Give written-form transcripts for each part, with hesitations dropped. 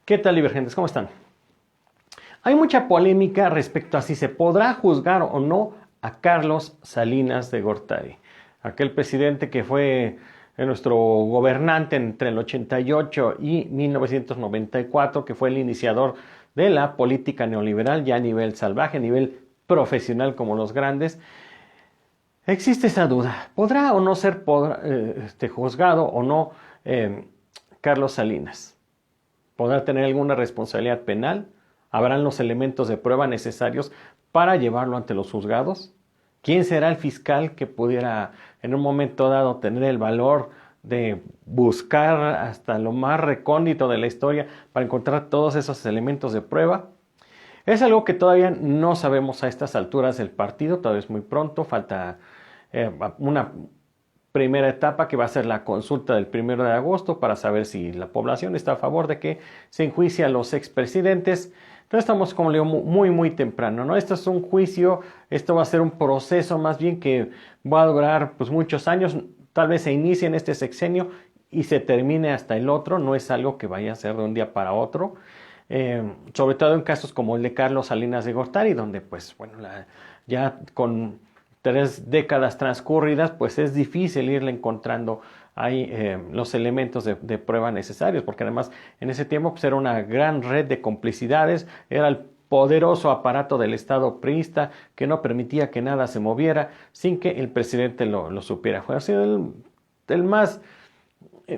¿Qué tal, divergentes? ¿Cómo están? Hay mucha polémica respecto a si se podrá juzgar o no a Carlos Salinas de Gortari, aquel presidente que fue nuestro gobernante entre el 88 y 1994, que fue el iniciador de la política neoliberal ya a nivel salvaje, a nivel profesional como los grandes. Existe esa duda, ¿podrá o no ser juzgado o no Carlos Salinas? ¿Podrá tener alguna responsabilidad penal? ¿Habrán los elementos de prueba necesarios para llevarlo ante los juzgados? ¿Quién será el fiscal que pudiera en un momento dado tener el valor de buscar hasta lo más recóndito de la historia para encontrar todos esos elementos de prueba? Es algo que todavía no sabemos a estas alturas del partido, todavía es muy pronto, falta una primera etapa que va a ser la consulta del 1 de agosto para saber si la población está a favor de que se enjuicie a los expresidentes. Entonces estamos, como le digo, muy temprano, ¿no? Esto es un juicio, esto va a ser un proceso más bien que va a durar pues muchos años, tal vez se inicie en este sexenio y se termine hasta el otro, no es algo que vaya a ser de un día para otro, sobre todo en casos como el de Carlos Salinas de Gortari, donde pues bueno, ya con 3 décadas transcurridas, pues es difícil irle encontrando ahí los elementos de prueba necesarios, porque además en ese tiempo pues, era una gran red de complicidades, era el poderoso aparato del Estado priista que no permitía que nada se moviera sin que el presidente lo supiera. Fue así el más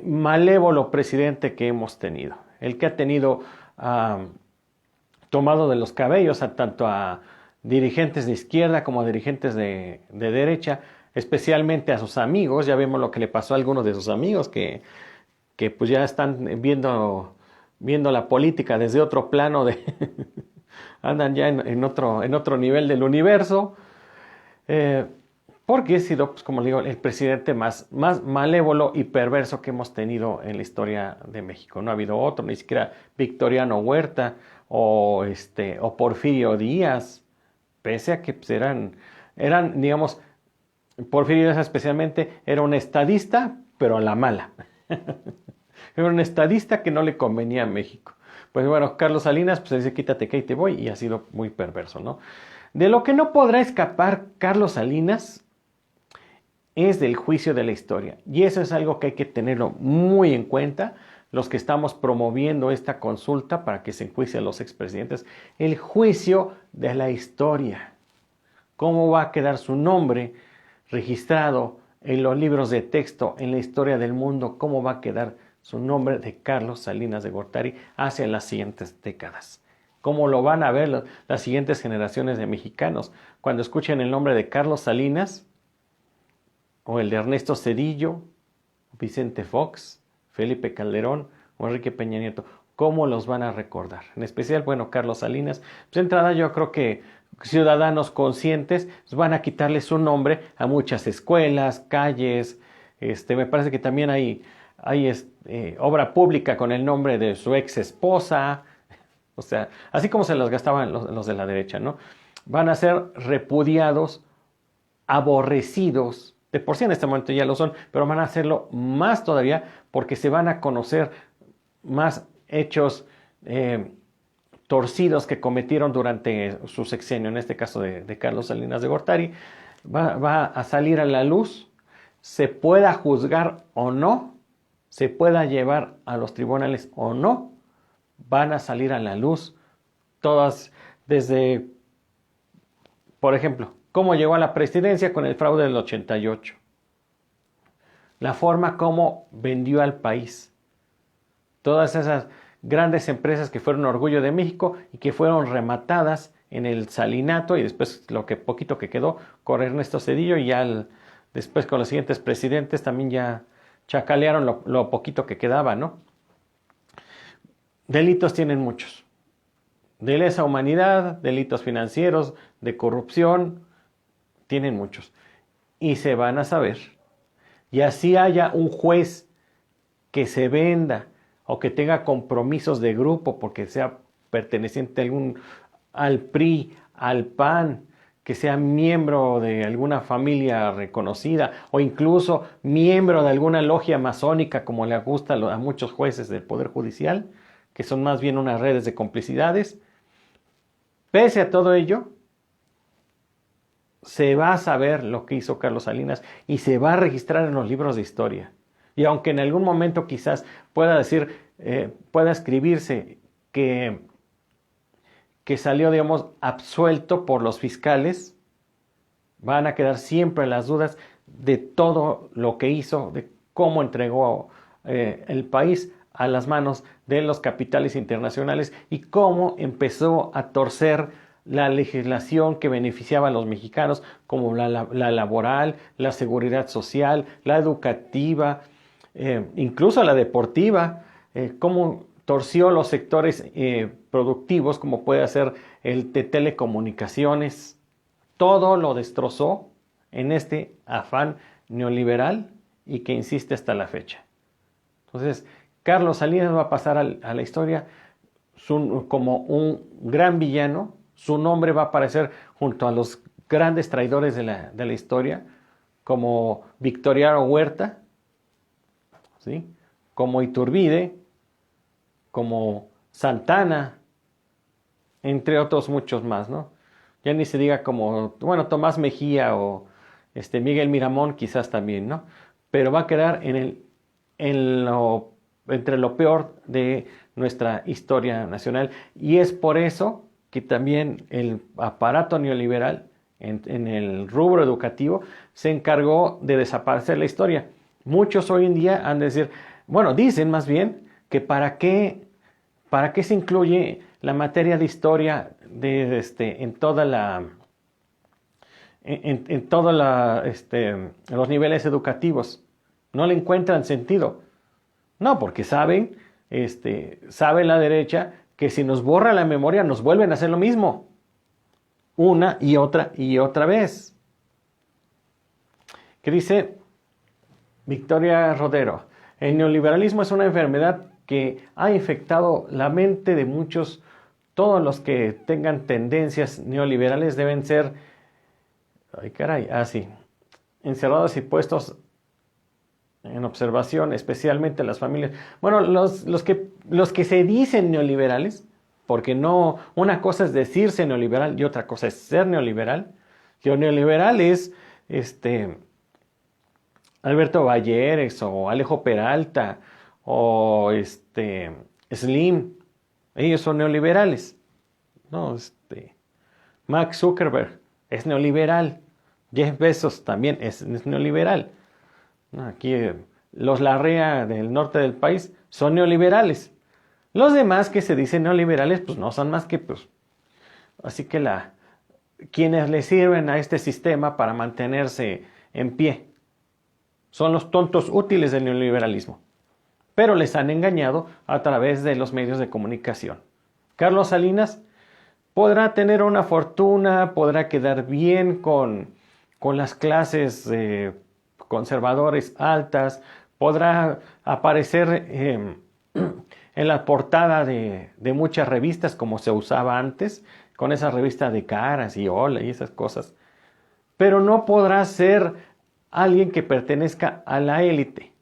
malévolo presidente que hemos tenido, el que ha tenido tomado de los cabellos tanto a dirigentes de izquierda como dirigentes de derecha, especialmente a sus amigos. Ya vemos lo que le pasó a algunos de sus amigos que pues ya están viendo la política desde otro plano, andan ya en otro nivel del universo, porque ha sido, pues, como le digo, el presidente más malévolo y perverso que hemos tenido en la historia de México. No ha habido otro, ni siquiera Victoriano Huerta o Porfirio Díaz, pese a que pues, eran, digamos, Porfirio Díaz especialmente era un estadista, pero a la mala. Era un estadista que no le convenía a México. Pues bueno, Carlos Salinas pues dice quítate que ahí te voy, y ha sido muy perverso, ¿no? De lo que no podrá escapar Carlos Salinas es del juicio de la historia, y eso es algo que hay que tenerlo muy en cuenta los que estamos promoviendo esta consulta para que se enjuicie a los expresidentes. El juicio de la historia. ¿Cómo va a quedar su nombre registrado en los libros de texto, en la historia del mundo? ¿Cómo va a quedar su nombre de Carlos Salinas de Gortari hacia las siguientes décadas? ¿Cómo lo van a ver las siguientes generaciones de mexicanos cuando escuchen el nombre de Carlos Salinas o el de Ernesto Zedillo, Vicente Fox, Felipe Calderón o Enrique Peña Nieto? ¿Cómo los van a recordar? En especial, bueno, Carlos Salinas. Pues de entrada yo creo que ciudadanos conscientes van a quitarle su nombre a muchas escuelas, calles. Me parece que también hay obra pública con el nombre de su ex esposa. O sea, así como se las gastaban los de la derecha, ¿no? Van a ser repudiados, aborrecidos. De por sí en este momento ya lo son, pero van a hacerlo más todavía porque se van a conocer más hechos torcidos que cometieron durante su sexenio, en este caso de Carlos Salinas de Gortari. Va a salir a la luz, se pueda juzgar o no, se pueda llevar a los tribunales o no, van a salir a la luz todas, desde, por ejemplo, cómo llegó a la presidencia con el fraude del 88, la forma como vendió al país, todas esas grandes empresas que fueron orgullo de México y que fueron rematadas en el salinato, y después lo que poquito que quedó con Ernesto Zedillo, y ya después con los siguientes presidentes también ya chacalearon lo poquito que quedaba, ¿no? Delitos tienen muchos, de lesa humanidad, delitos financieros, de corrupción, tienen muchos, y se van a saber. Y así haya un juez que se venda o que tenga compromisos de grupo porque sea perteneciente al PRI, al PAN, que sea miembro de alguna familia reconocida o incluso miembro de alguna logia masónica, como le gusta a muchos jueces del Poder Judicial, que son más bien unas redes de complicidades. Pese a todo ello, se va a saber lo que hizo Carlos Salinas y se va a registrar en los libros de historia. Y aunque en algún momento quizás pueda escribirse que salió, digamos, absuelto por los fiscales, van a quedar siempre las dudas de todo lo que hizo, de cómo entregó el país a las manos de los capitales internacionales y cómo empezó a torcer la legislación que beneficiaba a los mexicanos, como la laboral, la seguridad social, la educativa, incluso la deportiva, cómo torció los sectores productivos, como puede ser el de telecomunicaciones. Todo lo destrozó en este afán neoliberal y que insiste hasta la fecha. Entonces, Carlos Salinas va a pasar a la historia como un gran villano. Su nombre va a aparecer junto a los grandes traidores de la historia, como Victoriano Huerta, ¿sí?, como Iturbide, como Santana, entre otros muchos más, ¿no? Ya ni se diga como, bueno, Tomás Mejía o Miguel Miramón quizás también, ¿no? Pero va a quedar entre lo peor de nuestra historia nacional. Y es por eso que también el aparato neoliberal en el rubro educativo se encargó de desaparecer la historia. Muchos hoy en día han de decir, bueno, dicen más bien que para qué se incluye la materia de historia en los niveles educativos. No le encuentran sentido. No, porque sabe la derecha que si nos borra la memoria nos vuelven a hacer lo mismo. Una y otra vez. ¿Qué dice Victoria Rodero? El neoliberalismo es una enfermedad que ha infectado la mente de muchos. Todos los que tengan tendencias neoliberales deben ser, encerrados y puestos en observación, especialmente las familias. Bueno, los que se dicen neoliberales, porque no, una cosa es decirse neoliberal y otra cosa es ser neoliberal. Yo neoliberal es Alberto Balleres o Alejo Peralta o Slim. Ellos son neoliberales. No, Mark Zuckerberg es neoliberal. Jeff Bezos también es neoliberal. No, aquí los Larrea del norte del país son neoliberales. Los demás que se dicen neoliberales, pues no son más que, pues, así que quienes le sirven a este sistema para mantenerse en pie. Son los tontos útiles del neoliberalismo. Pero les han engañado a través de los medios de comunicación. Carlos Salinas podrá tener una fortuna, podrá quedar bien con las clases conservadores altas, podrá aparecer en la portada de muchas revistas como se usaba antes, con esa revista de Caras y Hola y esas cosas. Pero no podrá ser alguien que pertenezca a la élite.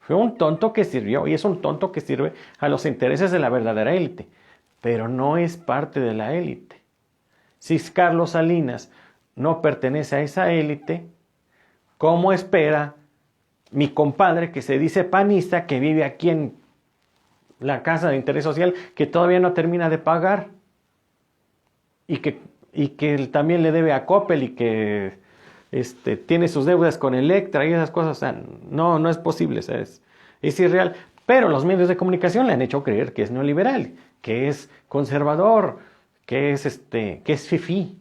Fue un tonto que sirvió y es un tonto que sirve a los intereses de la verdadera élite, pero no es parte de la élite. Si Carlos Salinas no pertenece a esa élite, ¿cómo espera mi compadre que se dice panista, que vive aquí en la casa de interés social, que todavía no termina de pagar y que él también le debe a Coppel y que tiene sus deudas con Electra y esas cosas? O sea, no es posible, es irreal. Pero los medios de comunicación le han hecho creer que es neoliberal, que es conservador, que es fifí.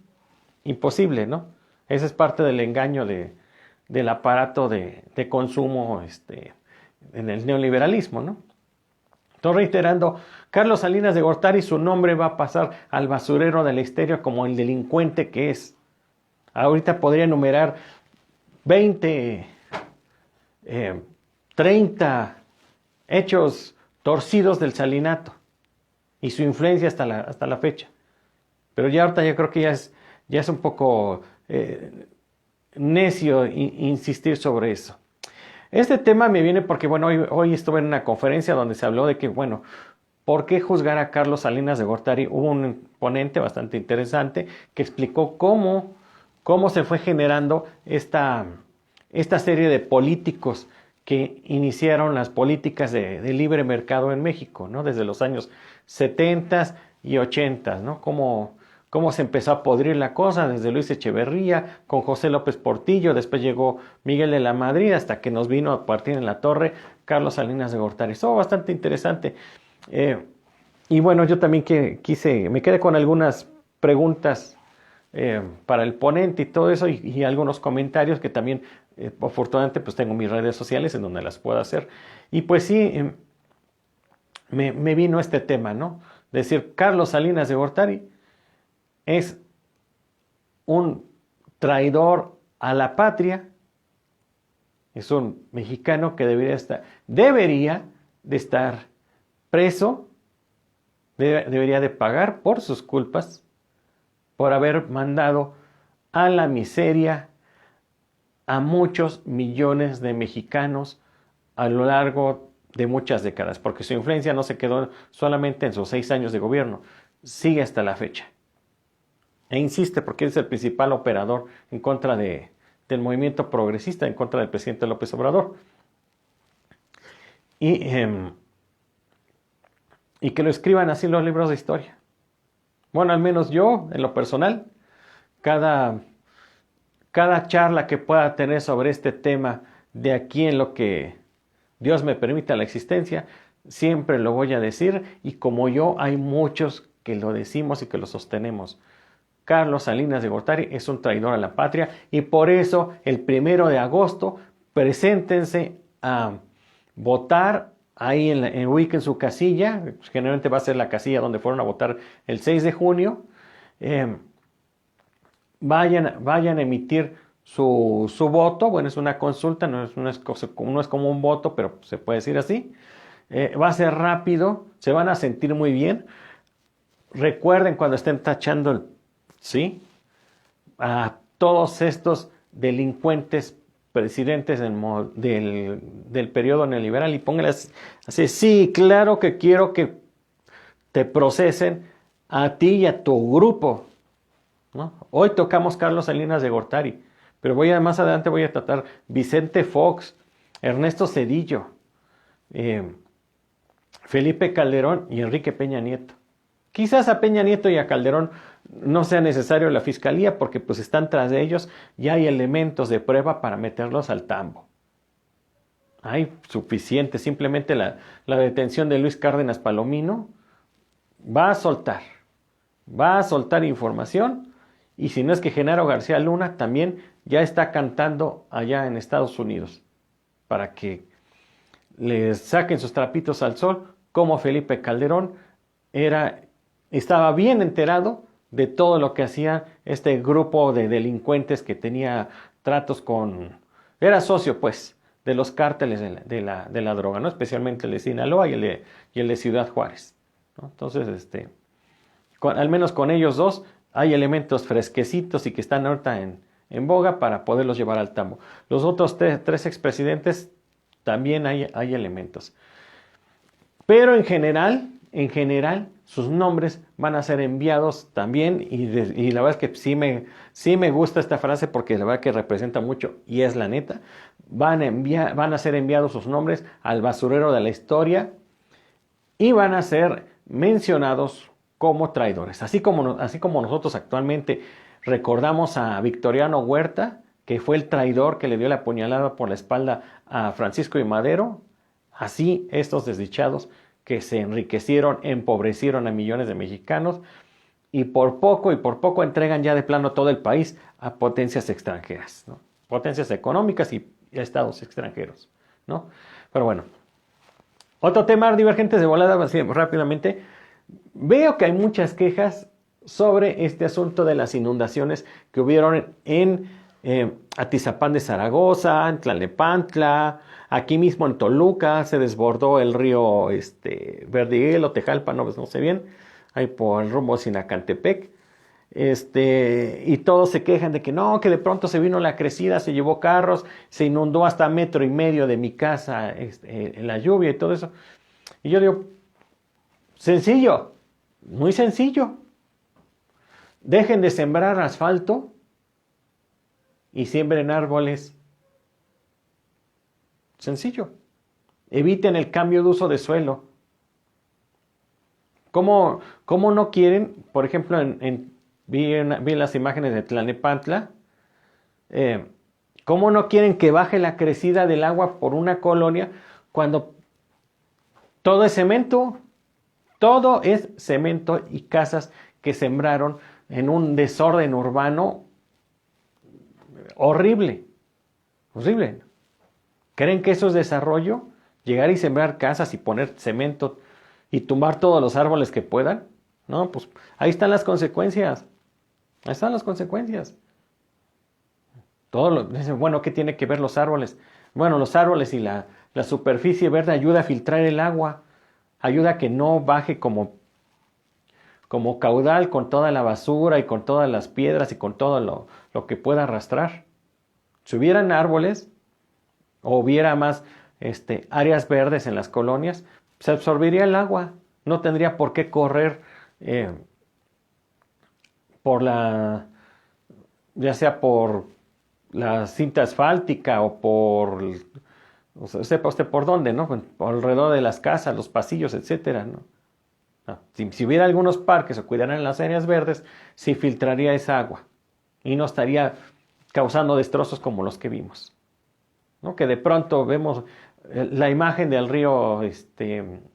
Imposible, ¿no? Ese es parte del engaño del aparato de consumo en el neoliberalismo, ¿no? Estoy reiterando, Carlos Salinas de Gortari, su nombre va a pasar al basurero de la historia como el delincuente que es. Ahorita podría enumerar 20, 30 hechos torcidos del salinato y su influencia hasta la fecha. Pero ya ahorita yo creo que ya es un poco necio insistir sobre eso. Este tema me viene porque, bueno, hoy estuve en una conferencia donde se habló de que, bueno, ¿por qué juzgar a Carlos Salinas de Gortari? Hubo un ponente bastante interesante que explicó cómo se fue generando esta serie de políticos que iniciaron las políticas de libre mercado en México, ¿no? Desde los años 70 y 80, ¿no? Cómo se empezó a podrir la cosa desde Luis Echeverría, con José López Portillo, después llegó Miguel de la Madrid, hasta que nos vino a partir en la torre Carlos Salinas de Gortari. Estuvo bastante interesante. Y bueno, yo también me quedé con algunas preguntas para el ponente y todo eso, y algunos comentarios que también, afortunadamente, pues tengo mis redes sociales en donde las puedo hacer. Y pues sí, me vino este tema, ¿no? Decir, Carlos Salinas de Gortari es un traidor a la patria, es un mexicano que debería de estar preso, debería de pagar por sus culpas, por haber mandado a la miseria a muchos millones de mexicanos a lo largo de muchas décadas, porque su influencia no se quedó solamente en sus 6 años de gobierno, sigue hasta la fecha. E insiste porque es el principal operador en contra del movimiento progresista, en contra del presidente López Obrador. Y que lo escriban así los libros de historia. Bueno, al menos yo, en lo personal, cada charla que pueda tener sobre este tema de aquí en lo que Dios me permita la existencia, siempre lo voy a decir, y como yo, hay muchos que lo decimos y que lo sostenemos. Carlos Salinas de Gortari es un traidor a la patria, y por eso el 1 de agosto preséntense a votar ahí en Wiki, en su casilla. Generalmente va a ser la casilla donde fueron a votar el 6 de junio. Vayan a emitir su voto. Bueno, es una consulta, no es como un voto, pero se puede decir así. Va a ser rápido, se van a sentir muy bien. Recuerden cuando estén tachando a todos estos delincuentes presidentes del periodo neoliberal, y pónganles así: sí, claro que quiero que te procesen a ti y a tu grupo, ¿no? Hoy tocamos Carlos Salinas de Gortari, pero más adelante voy a tratar Vicente Fox, Ernesto Zedillo, Felipe Calderón y Enrique Peña Nieto. Quizás a Peña Nieto y a Calderón no sea necesario la fiscalía, porque pues están tras de ellos, ya hay elementos de prueba para meterlos al tambo. Hay suficiente, simplemente la detención de Luis Cárdenas Palomino va a soltar información, y si no es que Genaro García Luna también ya está cantando allá en Estados Unidos, para que les saquen sus trapitos al sol, como Felipe Calderón estaba bien enterado de todo lo que hacía este grupo de delincuentes que tenía tratos era socio pues de los cárteles de la droga, ¿no? Especialmente el de Sinaloa y el de Ciudad Juárez, ¿no? Entonces, al menos con ellos dos hay elementos fresquecitos y que están ahorita en boga para poderlos llevar al tambo. Los otros tres expresidentes también hay elementos. Pero en general, sus nombres van a ser enviados también, y la verdad es que sí me gusta esta frase, porque la verdad que representa mucho y es la neta. Van a ser enviados sus nombres al basurero de la historia y van a ser mencionados como traidores. Así como nosotros actualmente recordamos a Victoriano Huerta, que fue el traidor que le dio la puñalada por la espalda a Francisco I. Madero, así estos desdichados que se enriquecieron, empobrecieron a millones de mexicanos, y por poco entregan ya de plano todo el país a potencias extranjeras, ¿no? Potencias económicas y estados extranjeros, ¿no? Pero bueno, otro tema, divergentes de volada, así rápidamente. Veo que hay muchas quejas sobre este asunto de las inundaciones que hubieron en Atizapán de Zaragoza, en Tlalnepantla, aquí mismo en Toluca se desbordó el río Verdiguel o Tejalpa, no sé bien, ahí por el rumbo de Sinacantepec. Y todos se quejan de que no, que de pronto se vino la crecida, se llevó carros, se inundó hasta 1,5 metros de mi casa en la lluvia y todo eso. Y yo digo, Sencillo, muy sencillo. Dejen de sembrar asfalto y siembren árboles. Sencillo. Eviten el cambio de uso de suelo. ¿Cómo no quieren? Por ejemplo, vi las imágenes de Tlalnepantla. ¿Cómo no quieren que baje la crecida del agua por una colonia cuando todo es cemento? Todo es cemento y casas que sembraron en un desorden urbano horrible. Horrible. ¿Creen que eso es desarrollo? Llegar y sembrar casas y poner cemento y tumbar todos los árboles que puedan. No, pues ahí están las consecuencias. Ahí están las consecuencias. Dicen, bueno, ¿qué tiene que ver los árboles? Bueno, los árboles y la superficie verde ayuda a filtrar el agua. Ayuda a que no baje como caudal con toda la basura y con todas las piedras y con todo lo que pueda arrastrar. Si hubieran árboles o hubiera más áreas verdes en las colonias, se absorbería el agua. No tendría por qué correr ya sea por la cinta asfáltica o sepa usted por dónde, ¿no? Por alrededor de las casas, los pasillos, etcétera, ¿no? No. Si hubiera algunos parques o cuidaran las áreas verdes, se filtraría esa agua y no estaría causando destrozos como los que vimos, ¿no? Que de pronto vemos la imagen del río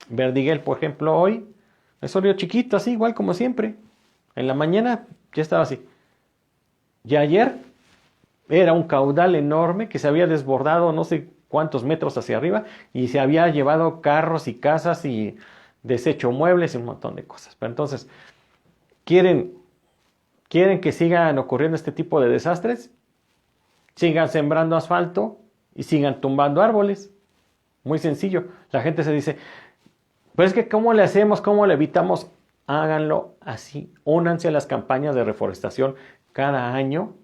Verdiguel, por ejemplo, hoy. Es un río chiquito, así, igual como siempre. En la mañana ya estaba así. Y ayer era un caudal enorme que se había desbordado no sé cuántos metros hacia arriba y se había llevado carros y casas y desecho muebles y un montón de cosas. Pero entonces, ¿quieren que sigan ocurriendo este tipo de desastres? Sigan sembrando asfalto y sigan tumbando árboles. Muy sencillo. La gente se dice, pues es que ¿cómo le hacemos? ¿Cómo le evitamos? Háganlo así. Únanse a las campañas de reforestación cada año.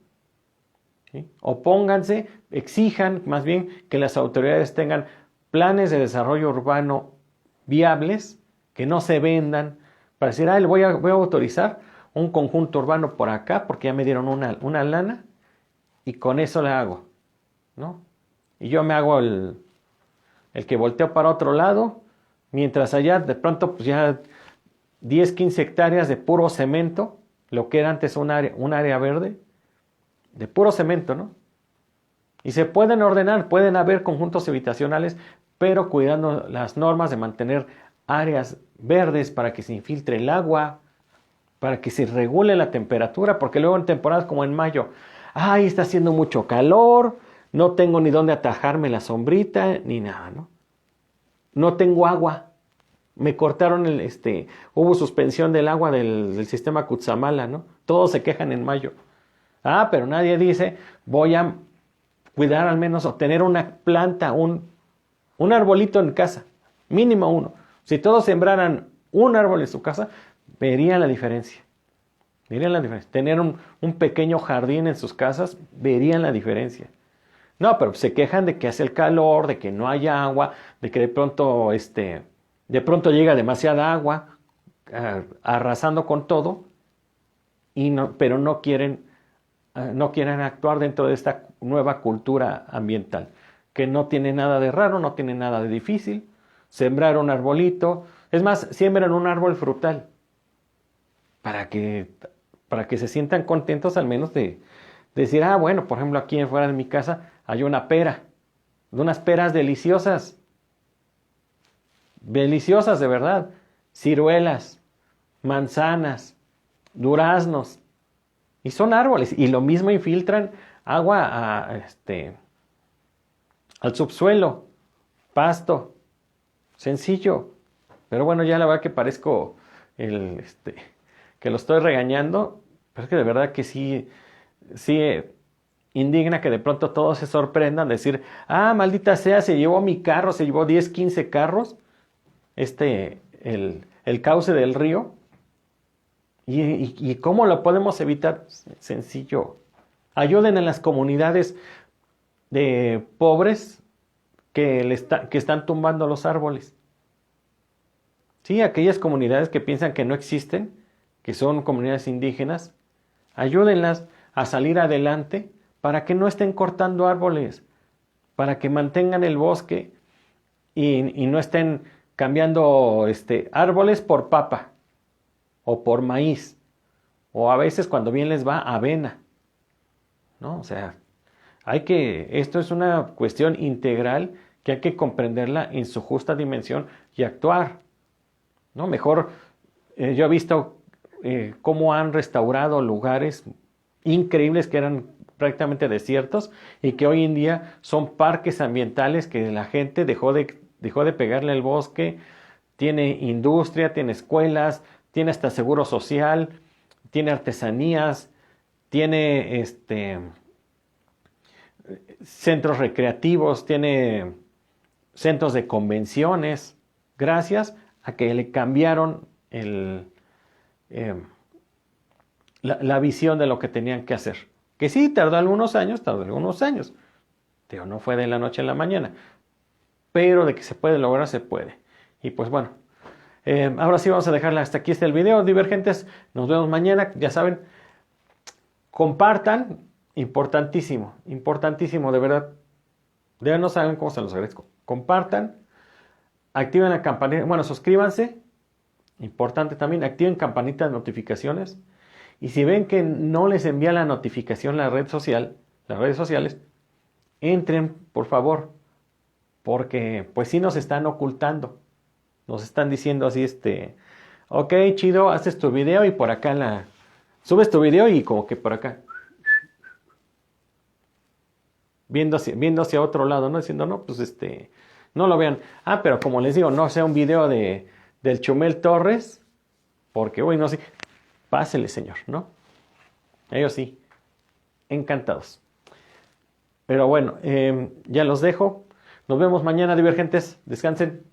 ¿Sí? Opónganse, exijan más bien que las autoridades tengan planes de desarrollo urbano viables, que no se vendan, para decir, voy a autorizar un conjunto urbano por acá porque ya me dieron una lana y con eso le hago, ¿no? Y yo me hago el que volteo para otro lado, mientras allá de pronto pues ya 10, 15 hectáreas de puro cemento, lo que era antes un área verde, de puro cemento, ¿no? Y se pueden ordenar, pueden haber conjuntos habitacionales, pero cuidando las normas de mantener áreas verdes para que se infiltre el agua, para que se regule la temperatura, porque luego en temporadas como en mayo, está haciendo mucho calor, no tengo ni dónde atajarme la sombrita, ni nada, ¿no? No tengo agua. Me cortaron hubo suspensión del agua del sistema Cutzamala, ¿no? Todos se quejan en mayo. Pero nadie dice, voy a cuidar al menos o tener una planta, un arbolito en casa, mínimo uno. Si todos sembraran un árbol en su casa, verían la diferencia. Verían la diferencia. Tener un pequeño jardín en sus casas, verían la diferencia. No, pero se quejan de que hace el calor, de que no hay agua, de que de pronto llega demasiada agua, arrasando con todo, pero no quieren actuar dentro de esta nueva cultura ambiental, que no tiene nada de raro, no tiene nada de difícil. Sembrar un arbolito, es más, siembran un árbol frutal, para que se sientan contentos al menos de decir, bueno, por ejemplo, aquí fuera de mi casa hay una pera, unas peras deliciosas, deliciosas de verdad, ciruelas, manzanas, duraznos, y son árboles, y lo mismo infiltran agua al subsuelo, pasto, sencillo. Pero bueno, ya la verdad que parezco que lo estoy regañando, pero es que de verdad que sí indigna que de pronto todos se sorprendan, decir, maldita sea, se llevó mi carro, se llevó 10, 15 carros, el cauce del río. ¿Y cómo lo podemos evitar? Sencillo. Ayuden en las comunidades de pobres que están tumbando los árboles. Sí, aquellas comunidades que piensan que no existen, que son comunidades indígenas, ayúdenlas a salir adelante para que no estén cortando árboles, para que mantengan el bosque y no estén cambiando árboles por papa o por maíz, o a veces cuando bien les va avena, ¿no? O sea, esto es una cuestión integral que hay que comprenderla en su justa dimensión y actuar, ¿no? Mejor, yo he visto cómo han restaurado lugares increíbles que eran prácticamente desiertos y que hoy en día son parques ambientales que la gente dejó de pegarle al bosque, tiene industria, tiene escuelas, tiene hasta seguro social, tiene artesanías, tiene centros recreativos, tiene centros de convenciones, gracias a que le cambiaron la visión de lo que tenían que hacer. Que sí, tardó algunos años, pero no fue de la noche a la mañana. Pero de que se puede lograr, se puede. Y pues bueno, ahora sí vamos a dejarla hasta aquí el video, divergentes. Nos vemos mañana, ya saben, compartan, importantísimo, importantísimo, de verdad. Ya no saben cómo se los agradezco. Compartan, activen la campanita, bueno, suscríbanse, importante también, activen campanita de notificaciones. Y si ven que no les envía la notificación las redes sociales, entren, por favor, porque pues sí nos están ocultando. Nos están diciendo así, ok, chido, haces tu video y por acá subes tu video y como que por acá, viendo hacia otro lado, ¿no? Diciendo, no, pues no lo vean. Ah, pero como les digo, no sea un video del Chumel Torres, porque, uy, no sé, pásele, señor, ¿no? Ellos sí, encantados. Pero bueno, ya los dejo. Nos vemos mañana, divergentes. Descansen.